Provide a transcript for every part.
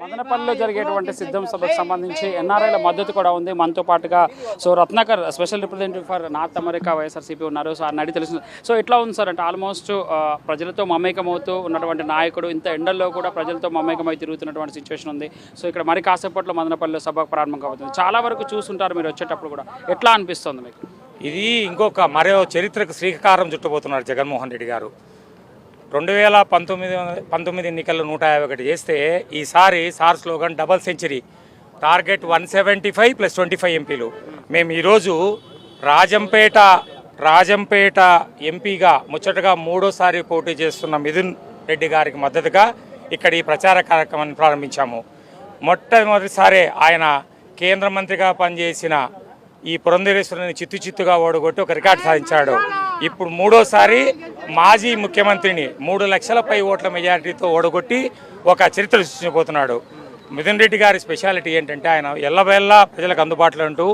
మదనపల్లిలో జరిగేటువంటి సిద్ధం సభకు సంబంధించి ఎన్ఆర్ఐల మద్దతు కూడా ఉంది. మనతో పాటుగా so Ratnakar special representative for north America YSRCP ఉన్నారు. సో ఆయన అడిగి తెలుసు. సో ఎట్లా ఉంది సార్ అంటే ఆల్మోస్ట్ ప్రజలతో మమేకమవుతూ ఉన్నటువంటి నాయకుడు ఇంత ఎండల్లో కూడా ప్రజలతో మమేకమై తిరుగుతున్నటువంటి సిచ్యువేషన్ ఉంది. సో ఇక్కడ మరి కాసేపట్లో మదనపల్లిలో సభకు ప్రారంభం కాబోతుంది. చాలా వరకు చూస్తుంటారు మీరు వచ్చేటప్పుడు కూడా, ఎట్లా అనిపిస్తుంది మీకు? ఇది ఇంకొక మరో చరిత్రకు శ్రీకారం చుట్టబోతున్నారు జగన్మోహన్ రెడ్డి గారు. 2019 ఎన్నికల్లో 151 చేస్తే ఈసారి sir slogan double century, target 175 + 25 ఎంపీలు. మేము ఈరోజు రాజంపేట ఎంపీగా ముచ్చటగా 3వ పోటీ చేస్తున్న మిథున్ రెడ్డి గారికి మద్దతుగా ఇక్కడ ఈ ప్రచార కార్యక్రమాన్ని ప్రారంభించాము. మొట్టమొదటిసారి ఆయన కేంద్ర మంత్రిగా పనిచేసిన ఈ పురంధరేశ్వరుని చిత్తుగా ఓడగొట్టి ఒక రికార్డు సాధించాడు. ఇప్పుడు 3వసారి మాజీ ముఖ్యమంత్రిని 3 లక్షల పై ఓట్ల మెజారిటీతో ఓడగొట్టి ఒక చరిత్ర సృష్టించబోతున్నాడు. మిథున్ రెడ్డి గారి స్పెషాలిటీ ఏంటంటే ఆయన ఎల్లవేళ్ళ ప్రజలకు అందుబాటులో ఉంటూ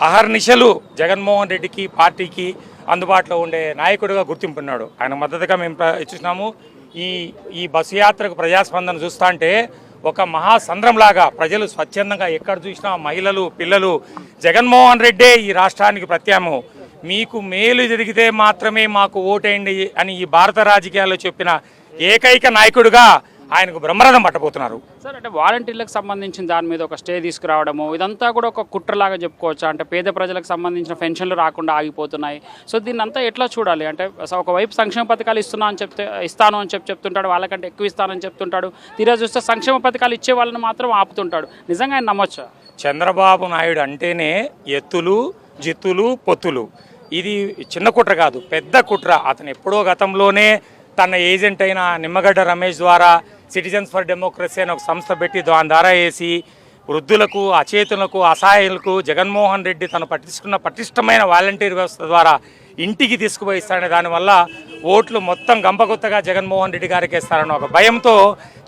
అహర్నిశలు జగన్మోహన్ రెడ్డికి పార్టీకి అందుబాటులో ఉండే నాయకుడిగా గుర్తింపున్నాడు. ఆయన మద్దతుగా మేము ఇచ్చున్నాము. ఈ బస్సు యాత్రకు ప్రజాస్పందన చూస్తా అంటే ఒక మహాసంద్రంలాగా ప్రజలు స్వచ్ఛందంగా ఎక్కడ చూసినా మహిళలు పిల్లలు జగన్మోహన్ రెడ్డే ఈ రాష్ట్రానికి ప్రత్యామ్నాయం, మీకు మేలు జరిగితే మాత్రమే మాకు ఓటేయండి అని ఈ భారత రాజకీయాల్లో చెప్పిన ఏకైక నాయకుడిగా ఆయనకు బ్రహ్మరథం పట్టబోతున్నారు. సార్ అంటే వాలంటీర్లకు సంబంధించిన దాని మీద ఒక స్టే తీసుకురావడము ఇదంతా కూడా ఒక కుట్రలాగా చెప్పుకోవచ్చు. అంటే పేద ప్రజలకు సంబంధించిన పెన్షన్లు రాకుండా ఆగిపోతున్నాయి. సో దీన్ని అంతా ఎట్లా చూడాలి? అంటే ఒకవైపు సంక్షేమ పథకాలు ఇస్తాను అని చెప్తుంటాడు, వాళ్ళకంటే ఎక్కువ ఇస్తానని చెప్తుంటాడు. తీరా చూస్తే సంక్షేమ పథకాలు ఇచ్చే వాళ్ళని మాత్రం ఆపుతుంటాడు. నిజంగా ఆయన నమ్మొచ్చా? చంద్రబాబు నాయుడు అంటేనే ఎత్తులు జిత్తులు పొత్తులు. ఇది చిన్న కుట్ర కాదు, పెద్ద కుట్ర. అతను ఎప్పుడో గతంలోనే తన ఏజెంట్ అయిన నిమ్మగడ్డ రమేష్ ద్వారా సిటిజన్స్ ఫర్ డెమోక్రసీ అని ఒక సంస్థ పెట్టి దాని ద్వారా వేసి వృద్ధులకు అచేతులకు అసహాయులకు జగన్మోహన్ రెడ్డి తను పటిష్టమైన వాలంటీర్ వ్యవస్థ ద్వారా ఇంటికి తీసుకుపోయిస్తాడనే దానివల్ల ఓట్లు మొత్తం గంపగుత్తగా జగన్మోహన్ రెడ్డి గారికి ఇస్తారన్న ఒక భయంతో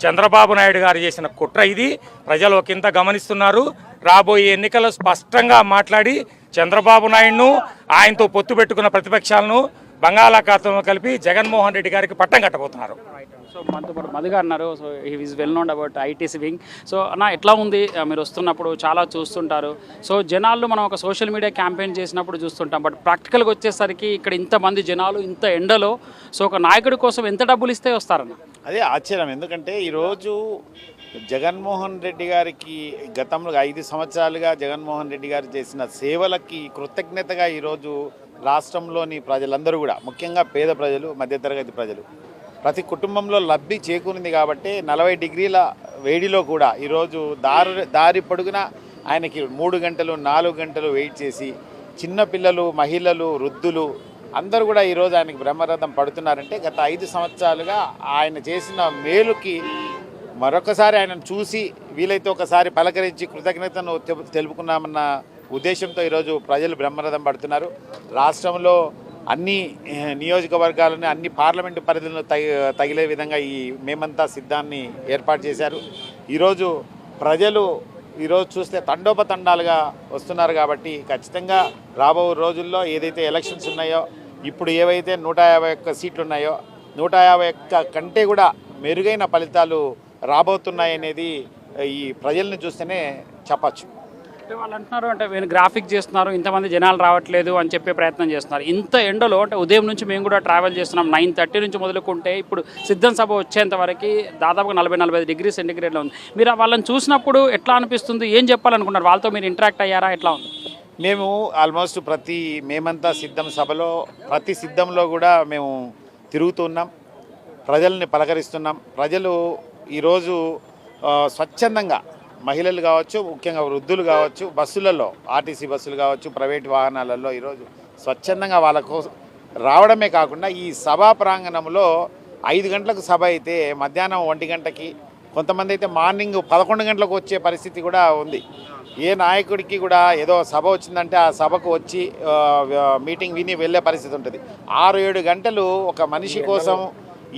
చంద్రబాబు నాయుడు గారు చేసిన కుట్ర ఇది. ప్రజలు ఒకంత గమనిస్తున్నారు. రాబోయే ఎన్నికల్లో స్పష్టంగా మాట్లాడి చంద్రబాబు నాయుడును ఆయనతో పొత్తు పెట్టుకున్న ప్రతిపక్షాలను బంగాళాఖాతంలో కలిపి జగన్మోహన్ రెడ్డి గారికి పట్టం కట్టబోతున్నారు. సో మనతో పాటు మధుగా అన్నారు. So he is well known about ITC wing. So అన్న ఎట్లా ఉంది? మీరు వస్తున్నప్పుడు చాలా చూస్తుంటారు. సో జనాలు మనం ఒక సోషల్ మీడియా క్యాంపెయిన్ చేసినప్పుడు చూస్తుంటాం. బట్ ప్రాక్టికల్గా వచ్చేసరికి ఇక్కడ ఇంతమంది జనాలు ఇంత ఎండలో సో ఒక నాయకుడి కోసం ఎంత డబ్బులు ఇస్తే వస్తారన్న? అదే ఆశ్చర్యం. ఎందుకంటే ఈరోజు జగన్మోహన్ రెడ్డి గారికి గతంలో 5 సంవత్సరాలుగా జగన్మోహన్ రెడ్డి గారు చేసిన సేవలకి కృతజ్ఞతగా ఈరోజు రాష్ట్రంలోని ప్రజలందరూ కూడా, ముఖ్యంగా పేద ప్రజలు, మధ్యతరగతి ప్రజలు, ప్రతి కుటుంబంలో లబ్ధి చేకూరింది. కాబట్టి 40 డిగ్రీల వేడిలో కూడా ఈరోజు దారి పొడుగున ఆయనకి 3 గంటలు 4 గంటలు వెయిట్ చేసి చిన్నపిల్లలు, మహిళలు, వృద్ధులు అందరూ కూడా ఈరోజు ఆయనకి బ్రహ్మరథం పడుతున్నారంటే గత 5 సంవత్సరాలుగా ఆయన చేసిన మేలుకి మరొకసారి ఆయనను చూసి వీలైతే ఒకసారి పలకరించి కృతజ్ఞతను తెలుపుకున్నామన్న ఉద్దేశంతో ఈరోజు ప్రజలు బ్రహ్మరథం పడుతున్నారు. రాష్ట్రంలో అన్ని నియోజకవర్గాలను, అన్ని పార్లమెంటు పరిధులను తగిలే విధంగా ఈ మేమంతా సిద్ధాన్ని ఏర్పాటు చేశారు. ఈరోజు ప్రజలు ఈరోజు చూస్తే తండోపతండాలుగా వస్తున్నారు. కాబట్టి ఖచ్చితంగా రాబో రోజుల్లో ఏదైతే ఎలక్షన్స్ ఉన్నాయో, ఇప్పుడు ఏవైతే 151 సీట్లు ఉన్నాయో 151 కంటే కూడా మెరుగైన ఫలితాలు రాబోతున్నాయనేది ఈ ప్రజల్ని చూస్తేనే చెప్పచ్చు. అంటే వాళ్ళు అంటున్నారు, అంటే నేను గ్రాఫిక్ చేస్తున్నారు, ఇంతమంది జనాలు రావట్లేదు అని చెప్పే ప్రయత్నం చేస్తున్నారు. ఇంత ఎండలో అంటే ఉదయం నుంచి మేము కూడా ట్రావెల్ చేస్తున్నాం. 9:30 నుంచి మొదలుకుంటే ఇప్పుడు సిద్ధం సభ వచ్చేంత వరకు దాదాపుగా 40-45 డిగ్రీ సెంటిగ్రేడ్లో ఉంది. మీరు వాళ్ళని చూసినప్పుడు ఎట్లా అనిపిస్తుంది? ఏం చెప్పాలనుకున్నారు? వాళ్ళతో మీరు ఇంటరాక్ట్ అయ్యారా? ఎట్లా ఉంది? మేము ఆల్మోస్ట్ మేమంతా సిద్ధం సభలో ప్రతి సిద్ధంలో కూడా మేము తిరుగుతున్నాం, ప్రజల్ని పలకరిస్తున్నాం. ప్రజలు ఈరోజు స్వచ్ఛందంగా మహిళలు కావచ్చు, ముఖ్యంగా వృద్ధులు కావచ్చు, బస్సులలో ఆర్టీసీ బస్సులు కావచ్చు, ప్రైవేట్ వాహనాలలో ఈరోజు స్వచ్ఛందంగా వాళ్ళ కోసం రావడమే కాకుండా ఈ సభా ప్రాంగణంలో 5 గంటలకు సభ అయితే మధ్యాహ్నం 1 గంటకి, కొంతమంది అయితే మార్నింగ్ 11 గంటలకు వచ్చే పరిస్థితి కూడా ఉంది. ఏ నాయకుడికి కూడా ఏదో సభ వచ్చిందంటే ఆ సభకు వచ్చి మీటింగ్ విని వెళ్ళే పరిస్థితి ఉంటుంది. 6-7 గంటలు ఒక మనిషి కోసం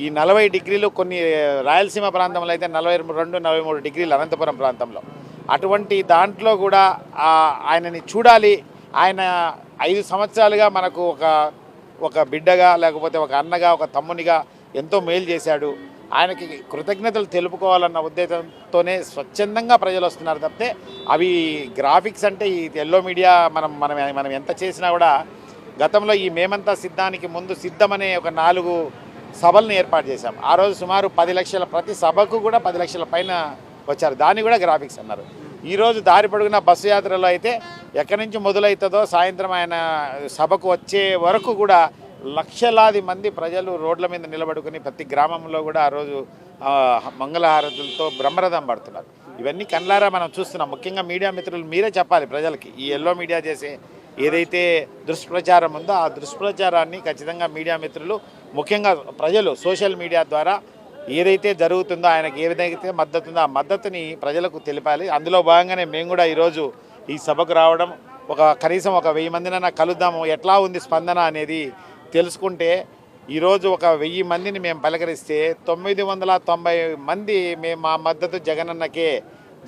ఈ 40 డిగ్రీలు, కొన్ని రాయలసీమ ప్రాంతంలో అయితే 42-43 డిగ్రీలు అనంతపురం ప్రాంతంలో, అటువంటి దాంట్లో కూడా ఆయనని చూడాలి. ఆయన 5 సంవత్సరాలుగా మనకు ఒక బిడ్డగా, లేకపోతే ఒక అన్నగా, ఒక తమ్మునిగా ఎంతో మేలు చేశాడు. ఆయనకి కృతజ్ఞతలు తెలుపుకోవాలన్న ఉద్దేశంతోనే స్వచ్ఛందంగా ప్రజలు వస్తున్నారు తప్పితే అవి గ్రాఫిక్స్ అంటే ఈ ఎల్లో మీడియా మనం ఎంత చేసినా కూడా గతంలో ఈ మేమంతా సిద్ధానికి ముందు సిద్ధమనే ఒక 4 సభలను ఏర్పాటు చేశాం. ఆ రోజు సుమారు 10 లక్షల, ప్రతి సభకు కూడా 10 లక్షల పైన వచ్చారు. దాన్ని కూడా గ్రాఫిక్స్ అన్నారు. ఈరోజు దారి పొడుగున బస్సు యాత్రలో అయితే ఎక్కడి నుంచి మొదలవుతుందో సాయంత్రం ఆయన సభకు వచ్చే వరకు కూడా లక్షలాది మంది ప్రజలు రోడ్ల మీద నిలబడుకుని ప్రతి గ్రామంలో కూడా ఆ రోజు మంగళహారతులతో బ్రహ్మరథం పడుతున్నారు. ఇవన్నీ కళ్ళారా మనం చూస్తున్నాం. ముఖ్యంగా మీడియా మిత్రులు మీరే చెప్పాలి ప్రజలకి, ఈ ఎల్లో మీడియా చేసే ఏదైతే దుష్ప్రచారం ఉందో ఆ దుష్ప్రచారాన్ని ఖచ్చితంగా మీడియా మిత్రులు, ముఖ్యంగా ప్రజలు సోషల్ మీడియా ద్వారా ఏదైతే జరుగుతుందో, ఆయనకి ఏదైతే మద్దతు ఉందో ఆ మద్దతుని ప్రజలకు తెలిపాలి. అందులో భాగంగానే మేము కూడా ఈరోజు ఈ సభకు రావడం, కనీసం ఒక 1000 మందినైనా కలుద్దాము, ఎట్లా ఉంది స్పందన అనేది తెలుసుకుంటే, ఈరోజు ఒక 1000 మందిని మేము పలకరిస్తే 990 మంది మేము మా మద్దతు జగనన్నకే,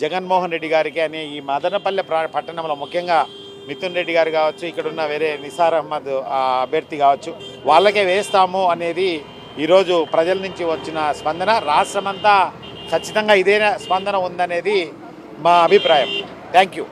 జగన్మోహన్ రెడ్డి గారికి అని ఈ మదనపల్లె పట్టణంలో ముఖ్యంగా మిథున్ రెడ్డి గారు కావచ్చు, ఇక్కడున్న వేరే నిసార్ అహ్మద్ అభ్యర్థి కావచ్చు, వాళ్ళకే వేస్తాము అనేది ఈరోజు ప్రజల నుంచి వచ్చిన స్పందన. రాష్ట్రమంతా ఖచ్చితంగా ఇదే స్పందన ఉందనేది మా అభిప్రాయం. థ్యాంక్ యూ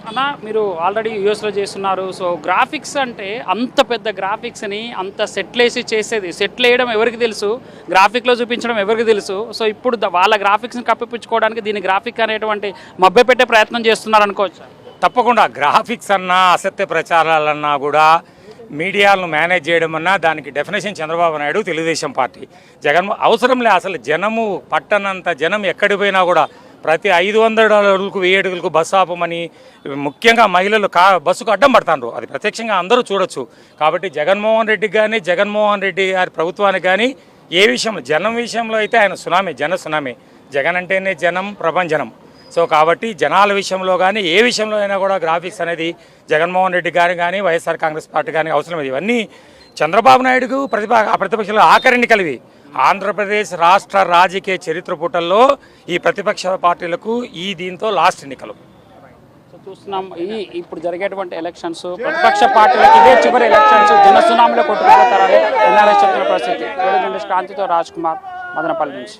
అన్న. మీరు ఆల్రెడీ యూఎస్లో చేస్తున్నారు. సో గ్రాఫిక్స్ అంటే అంత పెద్ద గ్రాఫిక్స్ని అంత సెట్లేసి చేసేది, సెట్లు వేయడం ఎవరికి తెలుసు, గ్రాఫిక్లో చూపించడం ఎవరికి తెలుసు. సో ఇప్పుడు వాళ్ళ గ్రాఫిక్స్ని కప్పిపుచ్చుకోవడానికి దీని గ్రాఫిక్ అనేటువంటి మభ్యపెట్టే ప్రయత్నం చేస్తున్నారు అనుకోవచ్చు. తప్పకుండా గ్రాఫిక్స్ అన్నా, అసత్య ప్రచారాలన్నా కూడా మీడియాలను మేనేజ్ చేయడం అన్నా దానికి డెఫినేషన్ చంద్రబాబు నాయుడు, తెలుగుదేశం పార్టీ. అవసరం లే, అసలు జనము పట్టనంత జనం ఎక్కడికి పోయినా కూడా ప్రతి 500 అడుగులకు 1000 అడుగులకు బస్సు ఆపమని, ముఖ్యంగా మహిళలు బస్సుకు అడ్డం పడతారు. అది ప్రత్యక్షంగా అందరూ చూడొచ్చు. కాబట్టి జగన్మోహన్ రెడ్డికి కానీ, జగన్మోహన్ రెడ్డి గారి ప్రభుత్వానికి కానీ ఏ విషయంలో, జనం విషయంలో అయితే ఆయన సునామీ, జన సునామీ. జగన్ అంటేనే జనం, ప్రభంజనం. సో కాబట్టి జనాల విషయంలో కానీ ఏ విషయంలో అయినా కూడా గ్రాఫిక్స్ అనేది జగన్మోహన్ రెడ్డి గారు కానీ, వైఎస్ఆర్ కాంగ్రెస్ పార్టీ కానీ అవసరం లేదు. ఇవన్నీ చంద్రబాబు నాయుడుకు ప్రతిపక్షాలు ఆఖరిని కలివి. ఆంధ్రప్రదేశ్ రాష్ట్ర రాజకీయ చరిత్ర పుటల్లో ఈ ప్రతిపక్ష పార్టీలకు దీంతో లాస్ట్ ఎన్నికలు. సో చూస్తున్నాం, ఇప్పుడు జరిగేటువంటి ఎలక్షన్స్ ప్రతిపక్ష పార్టీలకు ఇదే చివరి ఎలక్షన్స్, జనసునామీలో కొట్టుకుపోతారని ఎన్ఆర్ఎస్ చెప్తున్న పరిస్థితి. క్రాంతితో రాజ్ కుమార్, మదనపల్లి నుంచి.